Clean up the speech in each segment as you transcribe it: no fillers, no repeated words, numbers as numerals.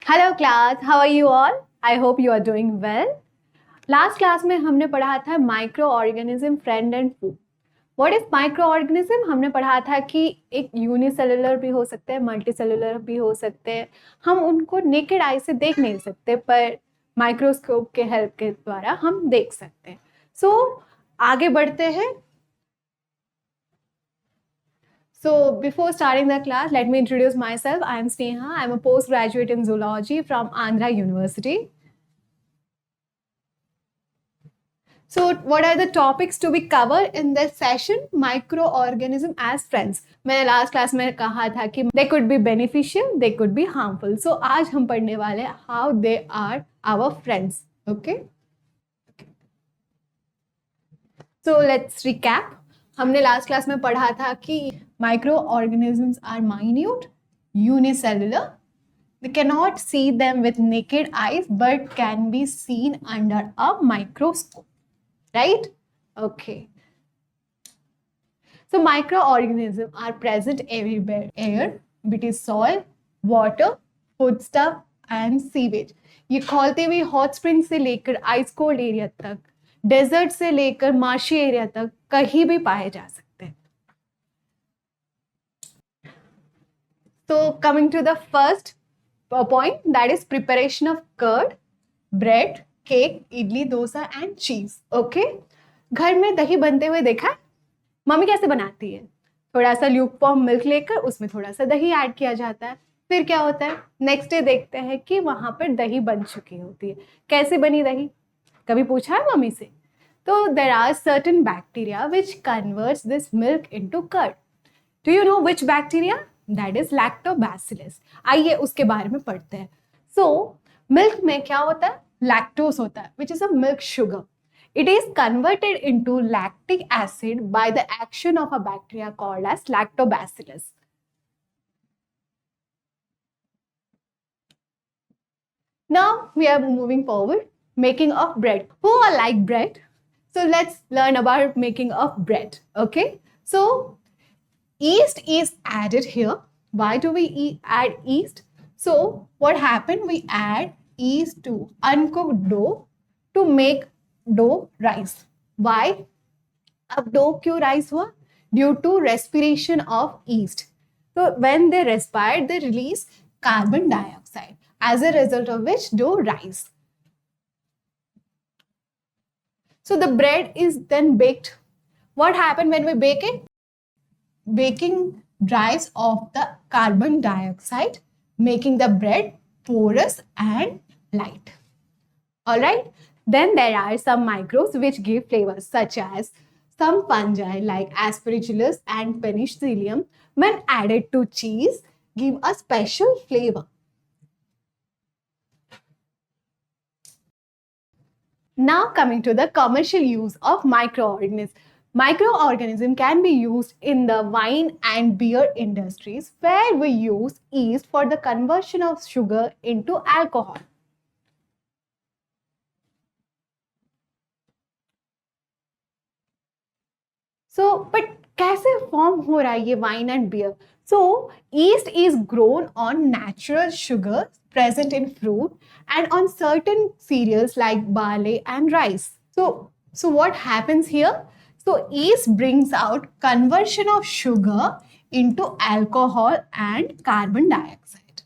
Hello class, how are you all? I hope you are doing well. Last class में हमने पढ़ा था micro organism, friend and foe. What is micro organism? हमने पढ़ा था कि एक यूनिसेलुलर भी हो सकते हैं, मल्टीसेलुलर भी हो सकते हैं। हम उनको नेकेड आई से देख नहीं सकते, पर माइक्रोस्कोप के हेल्प के द्वारा हम देख सकते हैं। सो आगे बढ़ते हैं। So before starting the class, let me introduce myself. I am Sneha. I am a postgraduate in zoology from Andhra University. So what are the topics to be covered in this session? Microorganism as friends. मैंने last class में कहा था कि they could be beneficial, they could be harmful. So आज हम पढ़ने वाले हैं how they are our friends. Okay? So let's recap. हमने लास्ट क्लास में पढ़ा था कि micro organisms are minute, unicellular. We cannot see them with naked eyes but can be seen under a microscope. Right? Okay. So microorganisms are present everywhere. Air, it is soil, water, foodstuff and sewage. ये खोलते हुए hot spring से लेकर ice cold area तक, desert से लेकर marshy area तक कहीं भी पाए जा सकते हैं. So coming to the first point, that is preparation of curd, bread, cake, idli, dosa and cheese. Okay? घर में दही बनते हुए देखा है? मम्मी कैसे बनाती है? थोड़ा सा ल्यूकवार्म मिल्क लेकर उसमें थोड़ा सा दही ऐड किया जाता है. फिर क्या होता है? नेक्स्ट डे देखते हैं कि वहां पर दही बन चुकी होती है. कैसे बनी दही? कभी पूछा है मम्मी से? तो there are certain bacteria which converts this milk into curd. Do you know which bacteria? That is lactobacillus. आइए उसके बारे में पढ़ते हैं. So milk में क्या होता है? Lactose होता है, which is a milk sugar. It is converted into lactic acid by the action of a bacteria called as lactobacillus. Now we are moving forward. Making of bread. Who all like bread? So let's learn about making of bread. Okay. So yeast is added here. Why do we add yeast? So what happened? We add yeast to uncooked dough to make dough rise. Why? अब dough क्यों rise हुआ? Due to respiration of yeast. So when they respire, they release carbon dioxide, as a result of which dough rise. So the bread is then baked. What happened when we bake it? Baking drives off the carbon dioxide, making the bread porous and light. All right. Then there are some microbes which give flavors, such as some fungi like aspergillus and penicillium, when added to cheese, give a special flavor. Now coming to the commercial use of microorganisms. Microorganism can be used in the wine and beer industries, where we use yeast for the conversion of sugar into alcohol. So, but कैसे form हो रहा है ये wine and beer? So, yeast is grown on natural sugar present in fruit and on certain cereals like barley and rice. So what happens here? So yeast brings out conversion of sugar into alcohol and carbon dioxide.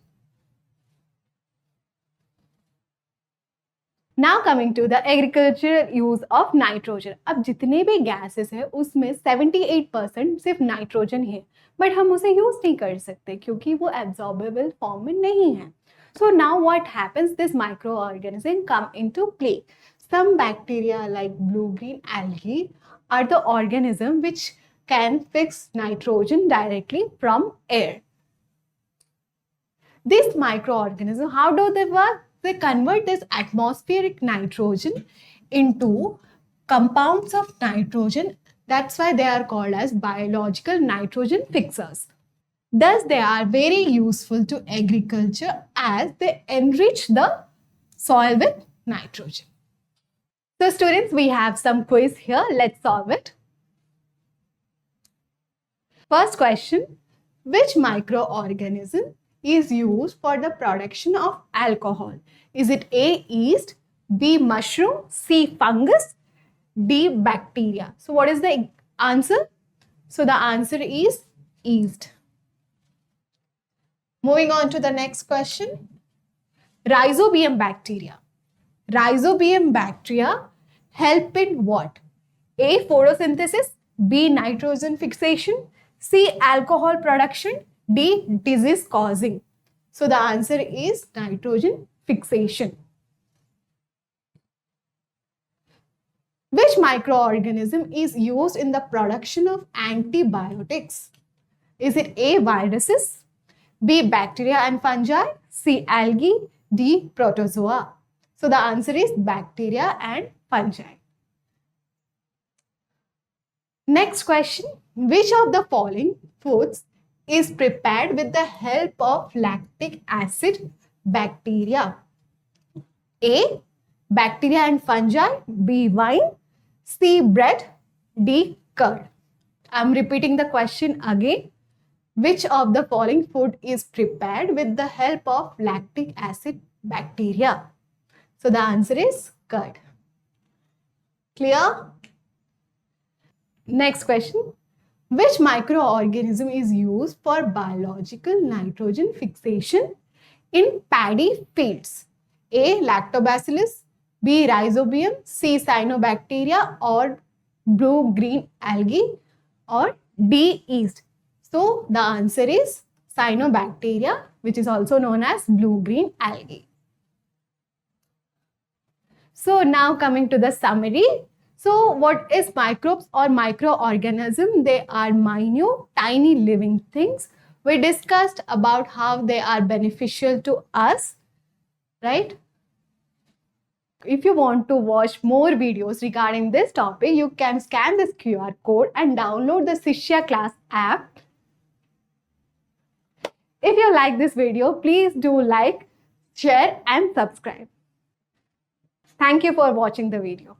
Now coming to the agricultural use of nitrogen. अब जितने भी gases हैं उसमें 78% सिर्फ nitrogen है, but हम उसे use नहीं कर सकते क्योंकि वो absorbable form में नहीं है. So now what happens? This microorganism come into play. Some bacteria like blue-green algae are the organism which can fix nitrogen directly from air. These microorganisms, how do they work? They convert this atmospheric nitrogen into compounds of nitrogen. That's why they are called as biological nitrogen fixers. Thus, they are very useful to agriculture as they enrich the soil with nitrogen. So students, we have some quiz here. Let's solve it. First question, which microorganism is used for the production of alcohol? Is it A, yeast, B, mushroom, C, fungus, D, bacteria? So what is the answer? So the answer is yeast. Moving on to the next question. Rhizobium bacteria. Rhizobium bacteria help in what? A, photosynthesis, B, nitrogen fixation, C, alcohol production, D, disease causing. So the answer is nitrogen fixation. Which microorganism is used in the production of antibiotics? Is it A, viruses, B, bacteria and fungi, C, algae, D, protozoa? So the answer is bacteria and fungi. Next question. Which of the following foods is prepared with the help of lactic acid bacteria? A, bacteria and fungi, B, wine, C, bread, D, curd. I'm repeating the question again. Which of the following food is prepared with the help of lactic acid bacteria? So the answer is curd. Clear? Next question. Which microorganism is used for biological nitrogen fixation in paddy fields? A, lactobacillus, B, rhizobium, C, cyanobacteria, or blue-green algae, or D, yeast? So the answer is cyanobacteria, which is also known as blue-green algae. So now coming to the summary. So what is microbes or microorganism? They are minute, tiny living things. We discussed about how they are beneficial to us, right? If you want to watch more videos regarding this topic, you can scan this QR code and download the sisyaclass app. If you like this video, please do like, share and subscribe. Thank you for watching the video.